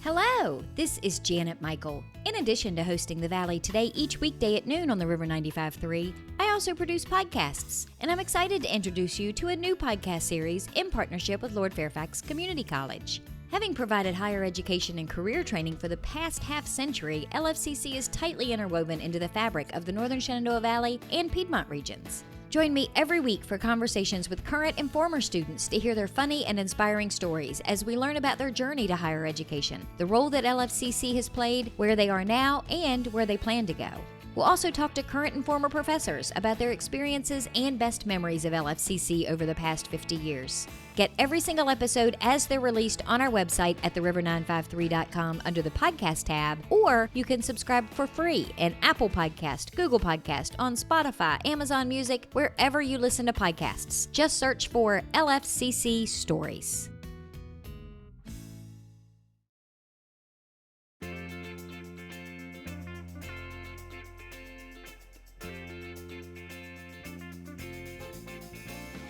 Hello, this is Janet Michael. In addition to hosting The Valley Today each weekday at noon on the River 95.3, I also produce podcasts, and I'm excited to introduce you to a new podcast series in partnership with Lord Fairfax Community College. Having provided higher education and career training for the past half-century, LFCC is tightly interwoven into the fabric of the Northern Shenandoah Valley and Piedmont regions. Join me every week for conversations with current and former students to hear their funny and inspiring stories as we learn about their journey to higher education, the role that LFCC has played, where they are now, and where they plan to go. We'll also talk to current and former professors about their experiences and best memories of LFCC over the past 50 years. Get every single episode as they're released on our website at theriver953.com under the podcast tab, or you can subscribe for free in Apple Podcast, Google Podcast, on Spotify, Amazon Music, wherever you listen to podcasts. Just search for LFCC Stories.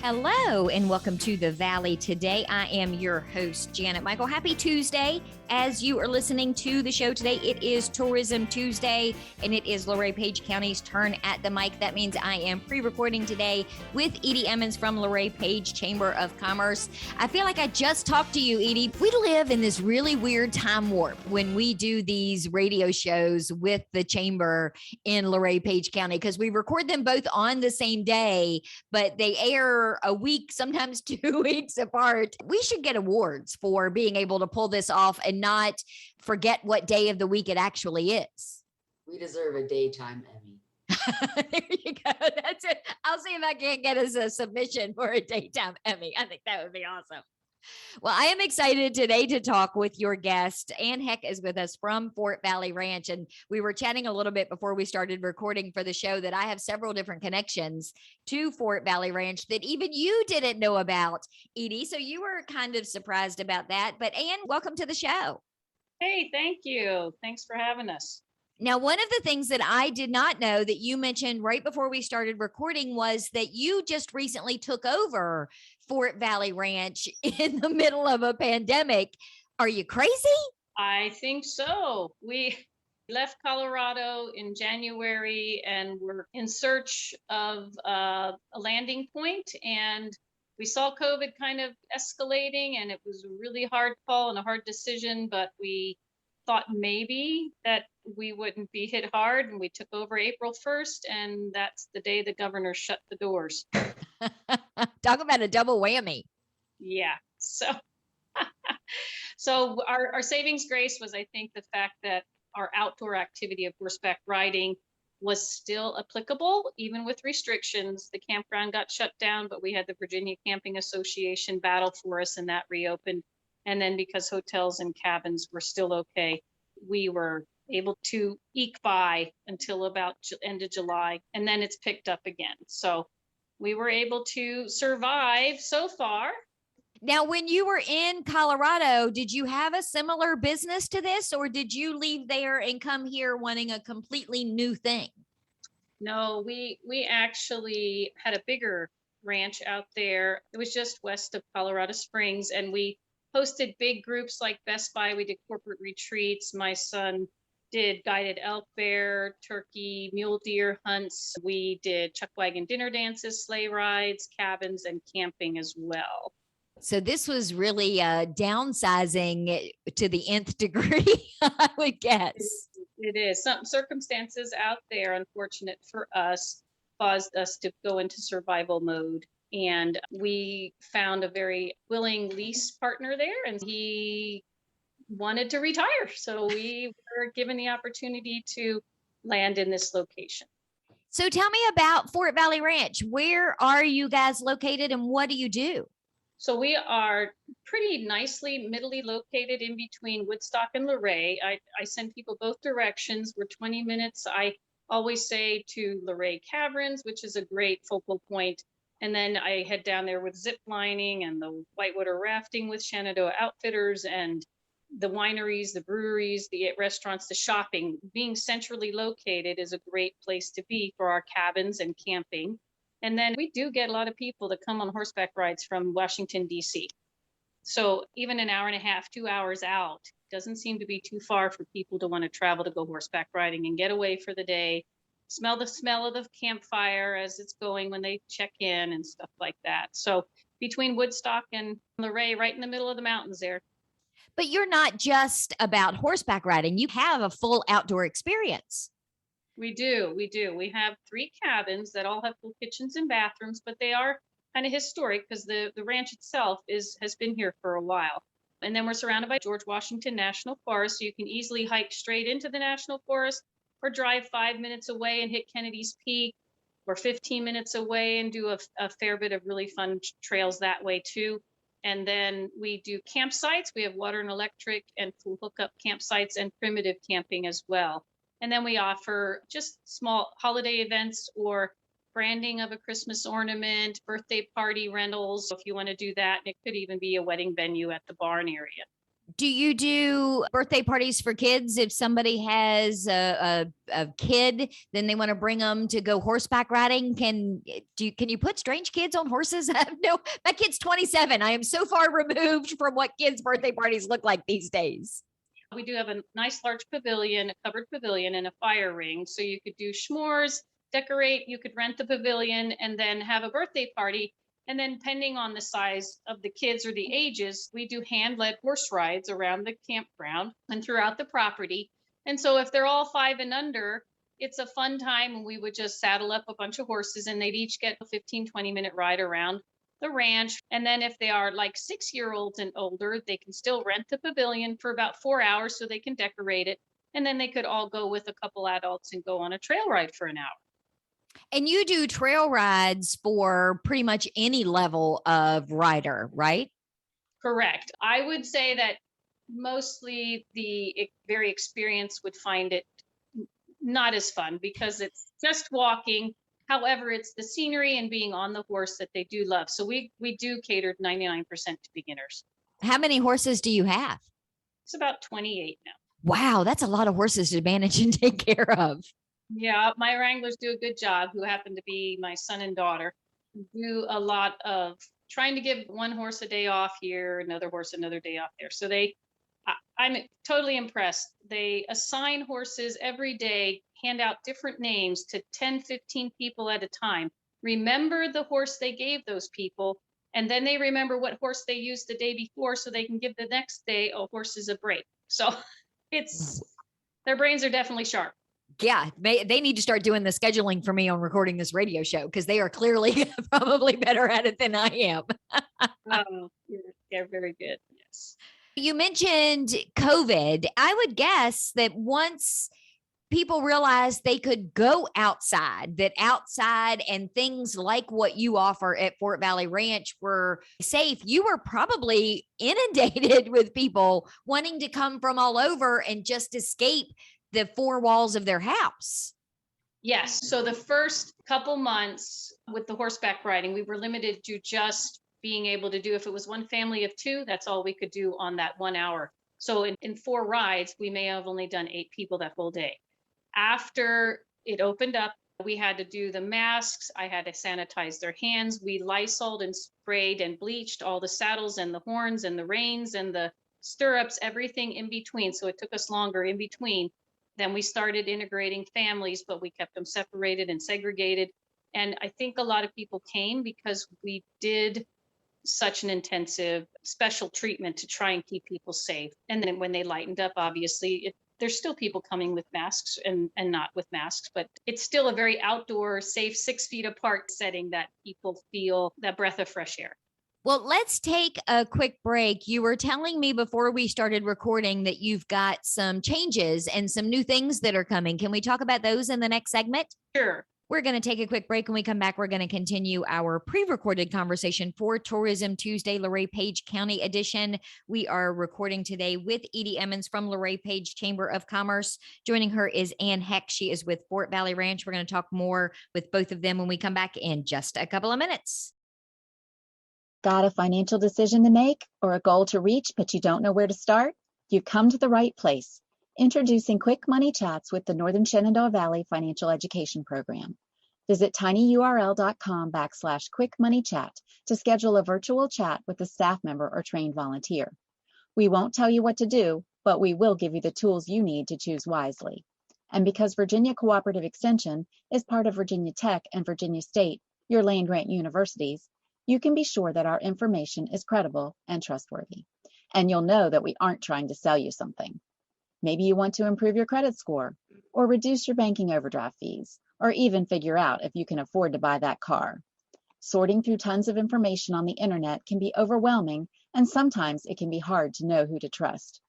Hello, and welcome to The Valley Today. I am your host, Janet Michael. Happy Tuesday. As you are listening to the show today, it is Tourism Tuesday, and it is Luray Page County's turn at the mic. That means I am pre-recording today with Edie Emmons from Luray Page Chamber of Commerce. I feel like I just talked to you, Edie. We live in this really weird time warp when we do these radio shows with the Chamber in Luray Page County, because we record them both on the same day, but they air a week, sometimes 2 weeks apart. We should get awards for being able to pull this off and not forget what day of the week it actually is. We deserve a daytime Emmy. There you go. That's it. I'll see if I can't get us a submission for a daytime Emmy. I think that would be awesome. Well, I am excited today to talk with your guest. Ann Heck is with us from Fort Valley Ranch. And we were chatting a little bit before we started recording for the show that I have several different connections to Fort Valley Ranch that even you didn't know about, Edie. So you were kind of surprised about that. But Ann, welcome to the show. Hey, thank you. Thanks for having us. Now, one of the things that I did not know that you mentioned right before we started recording was that you just recently took over Fort Valley Ranch in the middle of a pandemic. Are you crazy? I think so. We left Colorado in January and we're in search of a landing point, and we saw COVID kind of escalating, and it was a really hard call and a hard decision, but we thought maybe that we wouldn't be hit hard, and we took over April 1st, and that's the day the governor shut the doors. Talk about a double whammy. Yeah. So our savings grace was, I think, the fact that our outdoor activity of horseback riding was still applicable, even with restrictions. The campground got shut down, but we had the Virginia Camping Association battle for us, and that reopened. And then because hotels and cabins were still okay, we were able to eke by until about end of July, and then it's picked up again. So we were able to survive so far. Now, when you were in Colorado, did you have a similar business to this, or did you leave there and come here wanting a completely new thing? No, we actually had a bigger ranch out there. It was just west of Colorado Springs, and we hosted big groups like Best Buy. We did corporate retreats. My son did guided elk, bear, turkey, mule deer hunts. We did chuck wagon dinner dances, sleigh rides, cabins, and camping as well. So this was really downsizing to the nth degree, I would guess. It is. Some circumstances out there, unfortunate for us, caused us to go into survival mode. And we found a very willing lease partner there, and he wanted to retire. So we were given the opportunity to land in this location. So tell me about Fort Valley Ranch. Where are you guys located, and what do you do? So we are pretty nicely middly located in between Woodstock and Luray. I send people both directions. We're 20 minutes. I always say to Luray Caverns, which is a great focal point. And then I head down there with zip lining and the whitewater rafting with Shenandoah Outfitters, and the wineries, the breweries, the restaurants, the shopping. Being centrally located is a great place to be for our cabins and camping. And then we do get a lot of people that come on horseback rides from Washington, D.C. So even an hour and a half, 2 hours out doesn't seem to be too far for people to want to travel to go horseback riding and get away for the day, smell the smell of the campfire as it's going when they check in and stuff like that. So between Woodstock and Luray, right in the middle of the mountains there. But you're not just about horseback riding. You have a full outdoor experience. We do. We have 3 cabins that all have full kitchens and bathrooms, but they are kind of historic because the ranch itself has been here for a while. And then we're surrounded by George Washington National Forest, so you can easily hike straight into the National Forest or drive 5 minutes away and hit Kennedy's Peak, or 15 minutes away and do a fair bit of really fun trails that way too. And then we do campsites. We have water and electric and full hookup campsites and primitive camping as well. And then we offer just small holiday events or branding of a Christmas ornament, birthday party rentals, if you want to do that. And it could even be a wedding venue at the barn area. Do you do birthday parties for kids? If somebody has a kid, then they want to bring them to go horseback riding. Can you put strange kids on horses? No, my kid's 27. I am so far removed from what kids' birthday parties look like these days. We do have a nice large pavilion, a covered pavilion, and a fire ring. So you could do s'mores, decorate, you could rent the pavilion, and then have a birthday party. And then depending on the size of the kids or the ages, we do hand-led horse rides around the campground and throughout the property. And so if they're all 5 and under, it's a fun time, and we would just saddle up a bunch of horses and they'd each get a 15, 20-minute ride around the ranch. And then if they are like 6-year-olds and older, they can still rent the pavilion for about 4 hours so they can decorate it. And then they could all go with a couple adults and go on a trail ride for an hour. And you do trail rides for pretty much any level of rider, right? Correct. I would say that mostly the very experienced would find it not as fun because it's just walking. However, it's the scenery and being on the horse that they do love. So we do cater 99% to beginners. How many horses do you have? It's about 28 now. Wow, that's a lot of horses to manage and take care of. Yeah, my wranglers do a good job, who happen to be my son and daughter, do a lot of trying to give one horse a day off here, another horse another day off there. So I'm totally impressed. They assign horses every day, hand out different names to 10, 15 people at a time. Remember the horse they gave those people, and then they remember what horse they used the day before so they can give the next day horses a break. So their brains are definitely sharp. Yeah, they need to start doing the scheduling for me on recording this radio show because they are clearly probably better at it than I am. They're very good. Yes. You mentioned COVID. I would guess that once people realized they could go outside, that outside and things like what you offer at Fort Valley Ranch were safe, you were probably inundated with people wanting to come from all over and just escape the 4 walls of their house. Yes. So the first couple months with the horseback riding, we were limited to just being able to do, if it was one family of 2, that's all we could do on that 1 hour. So in 4 rides, we may have only done 8 people that whole day. After it opened up, we had to do the masks. I had to sanitize their hands. We Lysoled and sprayed and bleached all the saddles and the horns and the reins and the stirrups, everything in between. So it took us longer in between. Then we started integrating families, but we kept them separated and segregated. And I think a lot of people came because we did such an intensive special treatment to try and keep people safe. And then when they lightened up, obviously, there's still people coming with masks and not with masks, but it's still a very outdoor, safe, 6 feet apart setting that people feel that breath of fresh air. Well, let's take a quick break. You were telling me before we started recording that you've got some changes and some new things that are coming. Can we talk about those in the next segment? Sure. We're going to take a quick break. When we come back, we're going to continue our pre-recorded conversation for Tourism Tuesday, Luray Page County Edition. We are recording today with Edie Emmons from Luray Page Chamber of Commerce. Joining her is Ann Heck. She is with Fort Valley Ranch. We're going to talk more with both of them when we come back in just a couple of minutes. Got a financial decision to make or a goal to reach, but you don't know where to start? You've come to the right place. Introducing Quick Money Chats with the Northern Shenandoah Valley Financial Education Program. Visit tinyurl.com/quickmoneychat to schedule a virtual chat with a staff member or trained volunteer. We won't tell you what to do, but we will give you the tools you need to choose wisely. And because Virginia Cooperative Extension is part of Virginia Tech and Virginia State, your land-grant universities, you can be sure that our information is credible and trustworthy. And you'll know that we aren't trying to sell you something. Maybe you want to improve your credit score, or reduce your banking overdraft fees, or even figure out if you can afford to buy that car. Sorting through tons of information on the internet can be overwhelming, and sometimes it can be hard to know who to trust.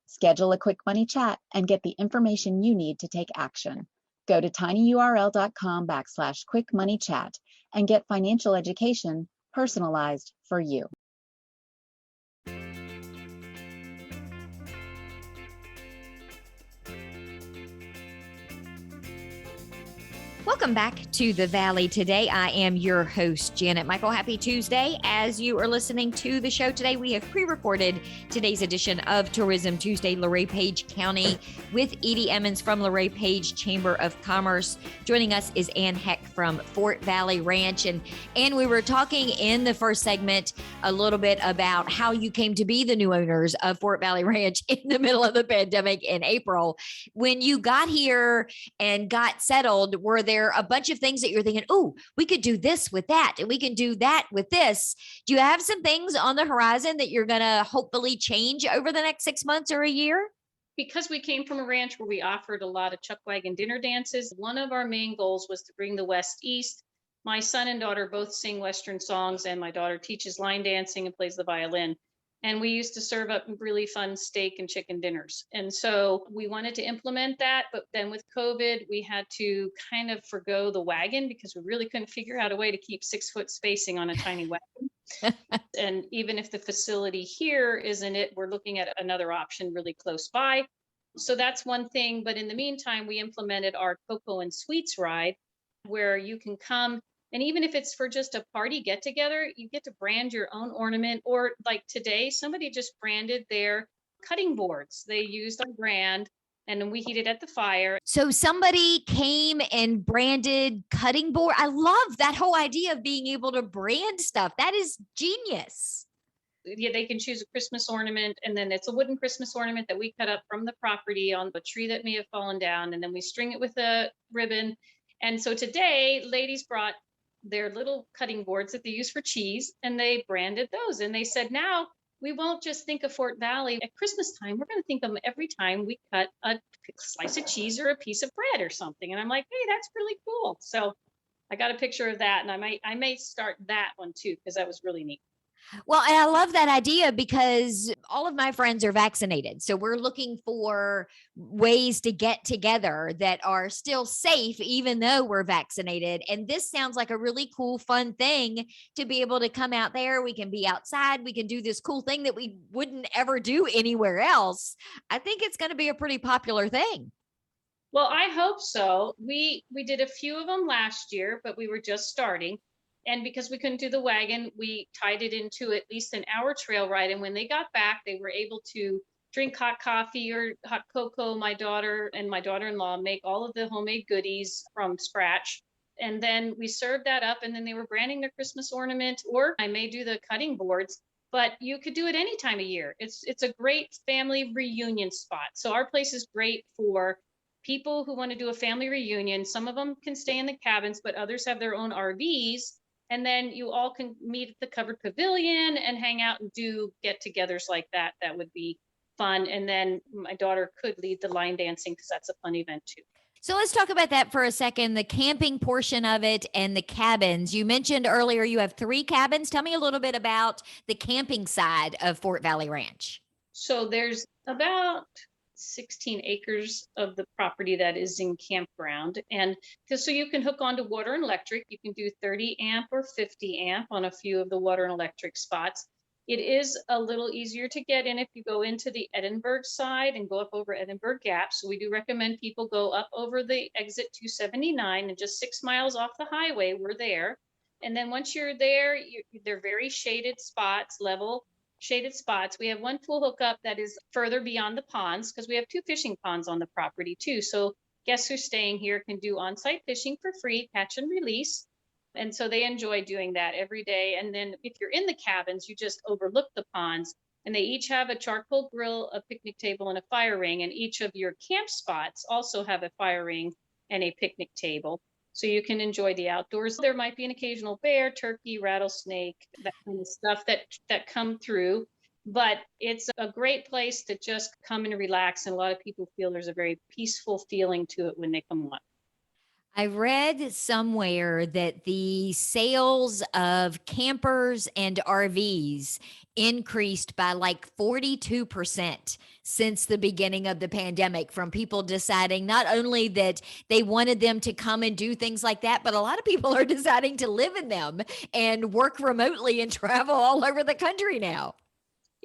Schedule a quick money chat and get the information you need to take action. Go to tinyurl.com/quickmoneychat and get financial education personalized for you. Welcome back to the Valley today. I am your host, Janet Michael. Happy Tuesday. As you are listening to the show today, we have pre-recorded today's edition of Tourism Tuesday, Luray Page County, with Edie Emmons from Luray Page Chamber of Commerce. Joining us is Ann Heck from Fort Valley Ranch. And we were talking in the first segment a little bit about how you came to be the new owners of Fort Valley Ranch in the middle of the pandemic in April. When you got here and got settled, were there a bunch of things that you're thinking, oh, we could do this with that, and we can do that with this? Do you have some things on the horizon that you're going to hopefully change over the next 6 months or a year? Because we came from a ranch where we offered a lot of chuck wagon dinner dances, one of our main goals was to bring the West East. My son and daughter both sing Western songs, and my daughter teaches line dancing and plays the violin. And we used to serve up really fun steak and chicken dinners. And so we wanted to implement that. But then with COVID, we had to kind of forgo the wagon because we really couldn't figure out a way to keep 6 foot spacing on a tiny wagon. And even if the facility here isn't it, we're looking at another option really close by. So that's one thing. But in the meantime, we implemented our Cocoa and Sweets ride, where you can come. And even if it's for just a party get together, you get to brand your own ornament. Or like today, somebody just branded their cutting boards. They used our brand, and then we heated at the fire. So somebody came and branded cutting board. I love that whole idea of being able to brand stuff. That is genius. Yeah, they can choose a Christmas ornament, and then it's a wooden Christmas ornament that we cut up from the property on a tree that may have fallen down, and then we string it with a ribbon. And so today, ladies brought their little cutting boards that they use for cheese, and they branded those. And they said, now we won't just think of Fort Valley at Christmas time. We're going to think of them every time we cut a slice of cheese or a piece of bread or something. And I'm like, hey, that's really cool. So I got a picture of that, and I may start that one too, because that was really neat. Well, and I love that idea because all of my friends are vaccinated. So we're looking for ways to get together that are still safe, even though we're vaccinated. And this sounds like a really cool, fun thing to be able to come out there. We can be outside. We can do this cool thing that we wouldn't ever do anywhere else. I think it's going to be a pretty popular thing. Well, I hope so. We did a few of them last year, but we were just starting. And because we couldn't do the wagon, we tied it into at least an hour trail ride. And when they got back, they were able to drink hot coffee or hot cocoa. My daughter and my daughter-in-law make all of the homemade goodies from scratch. And then we served that up, and then they were branding their Christmas ornament, or I may do the cutting boards, but you could do it any time of year. It's a great family reunion spot. So our place is great for people who want to do a family reunion. Some of them can stay in the cabins, but others have their own RVs. And then you all can meet at the covered pavilion and hang out and do get-togethers like that. That would be fun. And then my daughter could lead the line dancing because that's a fun event too. So let's talk about that for a second, the camping portion of it and the cabins. You mentioned earlier you have 3 cabins. Tell me a little bit about the camping side of Fort Valley Ranch. So there's about 16 acres of the property that is in campground. And so you can hook onto water and electric. You can do 30 amp or 50 amp on a few of the water and electric spots. It is a little easier to get in if you go into the Edinburgh side and go up over Edinburgh Gap. So we do recommend people go up over the exit 279 and just 6 miles off the highway. We're there. And then once you're there, they're very shaded spots, level shaded spots. We have one pool hookup that is further beyond the ponds because we have 2 fishing ponds on the property too. So guests who are staying here can do on-site fishing for free, catch and release. And so they enjoy doing that every day. And then if you're in the cabins, you just overlook the ponds, and they each have a charcoal grill, a picnic table, and a fire ring. And each of your camp spots also have a fire ring and a picnic table. So you can enjoy the outdoors. There might be an occasional bear, turkey, rattlesnake, that kind of stuff that come through. But it's a great place to just come and relax. And a lot of people feel there's a very peaceful feeling to it when they come on. I read somewhere that the sales of campers and RVs increased by like 42% since the beginning of the pandemic, from people deciding not only that they wanted them to come and do things like that, but a lot of people are deciding to live in them and work remotely and travel all over the country now.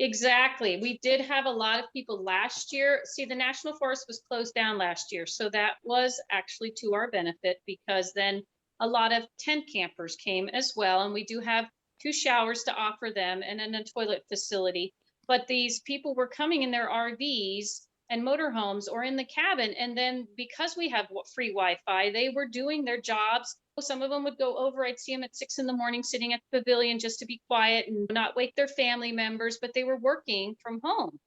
Exactly. We did have a lot of people last year. See, the National Forest was closed down last year. So that was actually to our benefit, because then a lot of tent campers came as well. And we do have 2 showers to offer them and then a toilet facility. But these people were coming in their RVs and motorhomes or in the cabin. And then because we have free Wi-Fi, they were doing their jobs. Some of them would go over. I'd see them at 6 a.m. sitting at the pavilion just to be quiet and not wake their family members, but they were working from home.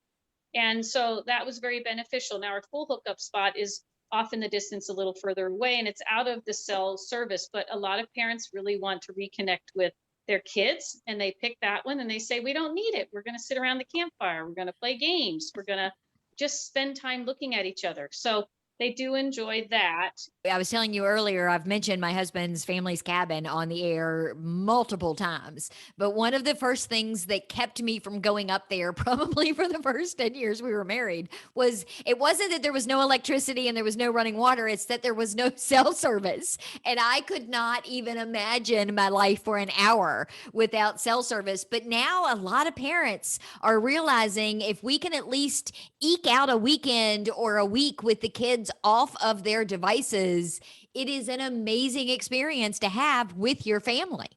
And so that was very beneficial. Now our full hookup spot is off in the distance a little further away, and it's out of the cell service, but a lot of parents really want to reconnect with their kids, and they pick that one and they say, we don't need it. We're going to sit around the campfire. We're going to play games. We're going to just spend time looking at each other. So they do enjoy that. I was telling you earlier, I've mentioned my husband's family's cabin on the air multiple times, but one of the first things that kept me from going up there, probably for the first 10 years we were married, was it wasn't that there was no electricity and there was no running water. It's that there was no cell service. And I could not even imagine my life for an hour without cell service. But now a lot of parents are realizing if we can at least eke out a weekend or a week with the kids off of their devices, it is an amazing experience to have with your family.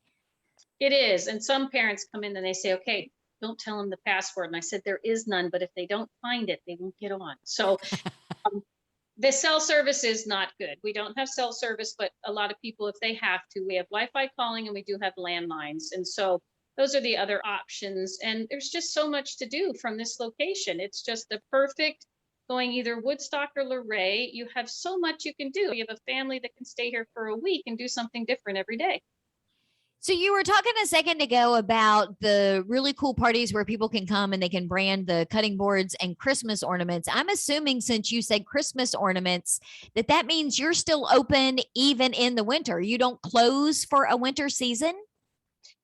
It is. And some parents come in and they say, okay, don't tell them the password. And I said, there is none, but if they don't find it, they won't get on. So the cell service is not good. We don't have cell service, but a lot of people, if they have to, we have Wi-Fi calling and we do have landlines. And so those are the other options. And there's just so much to do from this location. It's just the perfect going either Woodstock or Luray. You have so much you can do. You have a family that can stay here for a week and do something different every day. So you were talking a second ago about the really cool parties where people can come and they can brand the cutting boards and Christmas ornaments. I'm assuming, since you said Christmas ornaments, that means you're still open even in the winter. You don't close for a winter season?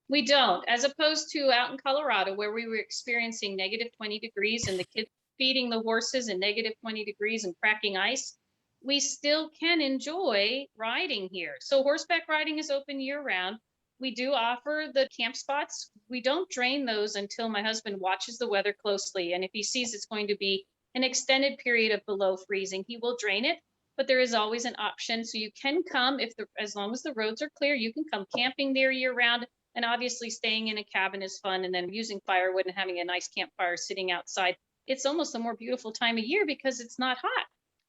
We don't, as opposed to out in Colorado where we were experiencing negative 20 degrees and the kids feeding the horses in negative 20 degrees and cracking ice. We still can enjoy riding here. So horseback riding is open year round. We do offer the camp spots. We don't drain those until my husband watches the weather closely. And if he sees it's going to be an extended period of below freezing, he will drain it. But there is always an option. So you can come as long as the roads are clear, you can come camping there year round. And obviously staying in a cabin is fun. And then using firewood and having a nice campfire sitting outside. It's almost a more beautiful time of year because it's not hot.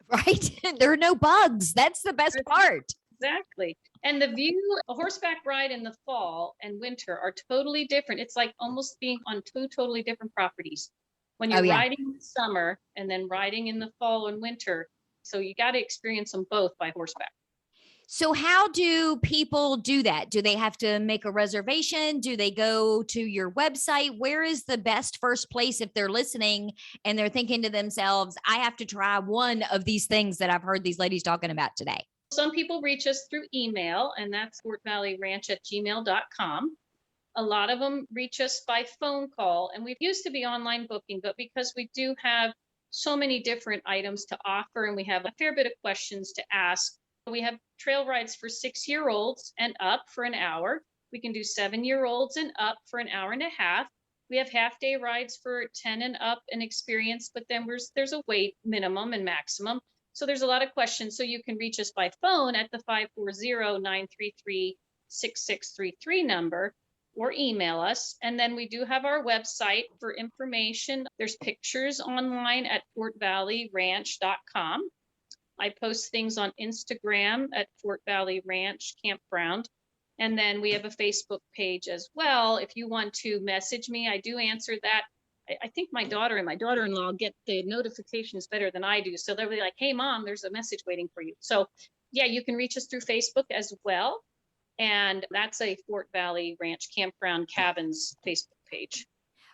Right. There are no bugs. That's the best part. Exactly. And the view, a horseback ride in the fall and winter are totally different. It's like almost being on 2 totally different properties. When you're riding in the summer and then riding in the fall and winter. So you got to experience them both by horseback. So how do people do that? Do they have to make a reservation? Do they go to your website? Where is the best first place if they're listening and they're thinking to themselves, I have to try one of these things that I've heard these ladies talking about today? Some people reach us through email, and that's fortvalleyranch@gmail.com. A lot of them reach us by phone call, and we used to be online booking, but because we do have so many different items to offer and we have a fair bit of questions to ask, we have trail rides for 6-year-olds and up for an hour. We can do 7-year-olds and up for an hour and a half. We have half-day rides for 10 and up and experience, but then there's a weight minimum and maximum. So there's a lot of questions. So you can reach us by phone at the 540-933-6633 number or email us. And then we do have our website for information. There's pictures online at fortvalleyranch.com. I post things on Instagram at Fort Valley Ranch Campground. And then we have a Facebook page as well. If you want to message me, I do answer that. I think my daughter and my daughter-in-law get the notifications better than I do. So they'll be like, hey, Mom, there's a message waiting for you. So yeah, you can reach us through Facebook as well. And that's a Fort Valley Ranch Campground Cabins Facebook page.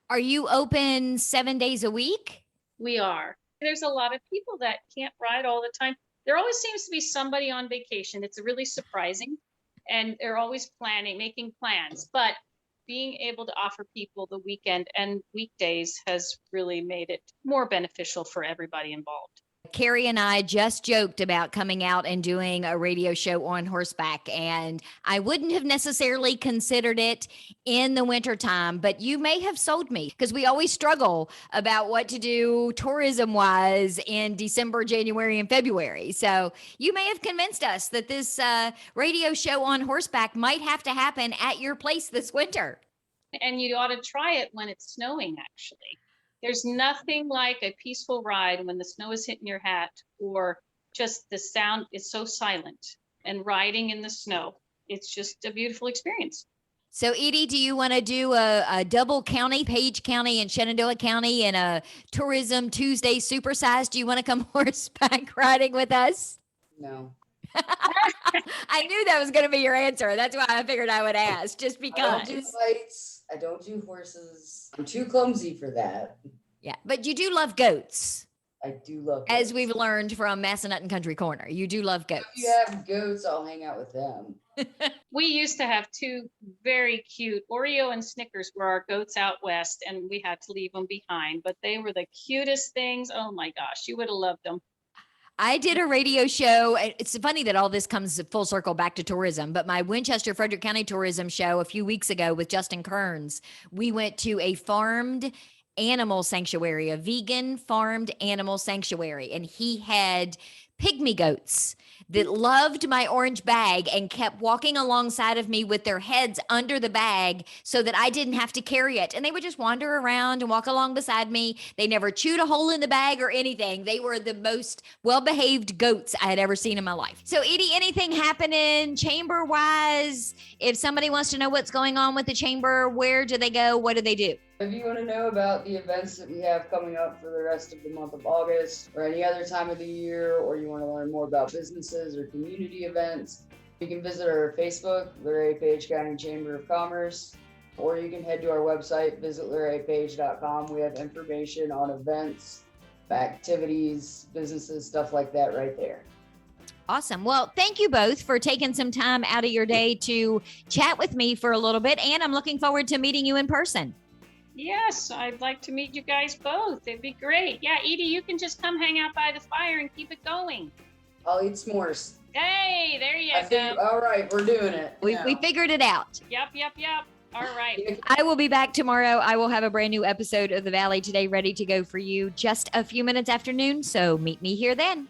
Are you open 7 days a week? We are. There's a lot of people that can't ride all the time. There always seems to be somebody on vacation. It's really surprising. And they're always making plans. But being able to offer people the weekend and weekdays has really made it more beneficial for everybody involved. Carrie and I just joked about coming out and doing a radio show on horseback, and I wouldn't have necessarily considered it in the wintertime, but you may have sold me, because we always struggle about what to do tourism wise in December, January, and February. So you may have convinced us that this radio show on horseback might have to happen at your place this winter. And you ought to try it when it's snowing, actually. There's nothing like a peaceful ride when the snow is hitting your hat, or just the sound is so silent, and riding in the snow. It's just a beautiful experience. So Edie, do you want to do a double county, Page County and Shenandoah County, and a Tourism Tuesday supersize? Do you want to come horseback riding with us? No. I knew that was going to be your answer. That's why I figured I would ask, just I don't do because. fights. I don't do horses. I'm too clumsy for that. Yeah, but you do love goats, I do love as goats. we've learned from Massanutten Country Corner. You do love goats. If you have goats, I'll hang out with them. We used to have two very cute Oreo and Snickers were our goats out west, and we had to leave them behind, but they were the cutest things. Oh my gosh, you would have loved them. I did a radio show. It's funny that all this comes full circle back to tourism, but my Winchester Frederick County tourism show a few weeks ago with Justin Kearns, we went to a farmed animal sanctuary, a vegan farmed animal sanctuary, and he had pygmy goats that loved my orange bag and kept walking alongside of me with their heads under the bag so that I didn't have to carry it. And they would just wander around and walk along beside me. They never chewed a hole in the bag or anything. They were the most well-behaved goats I had ever seen in my life. So Edie, anything happening chamber-wise? If somebody wants to know what's going on with the chamber, where do they go? What do they do? If you want to know about the events that we have coming up for the rest of the month of August or any other time of the year, or you want to learn more about businesses or community events, you can visit our Facebook, Luray Page County Chamber of Commerce, or you can head to our website, visit luraypage.com. We have information on events, activities, businesses, stuff like that right there. Awesome. Well, thank you both for taking some time out of your day to chat with me for a little bit. And I'm looking forward to meeting you in person. Yes, I'd like to meet you guys both. It'd be great. Yeah, Edie, you can just come hang out by the fire and keep it going. I'll eat s'mores. Hey, there you I go. think, all right, we're doing it. We now. figured it out. Yep. All right. I will be back tomorrow. I will have a brand new episode of The Valley Today ready to go for you just a few minutes after noon. So meet me here then.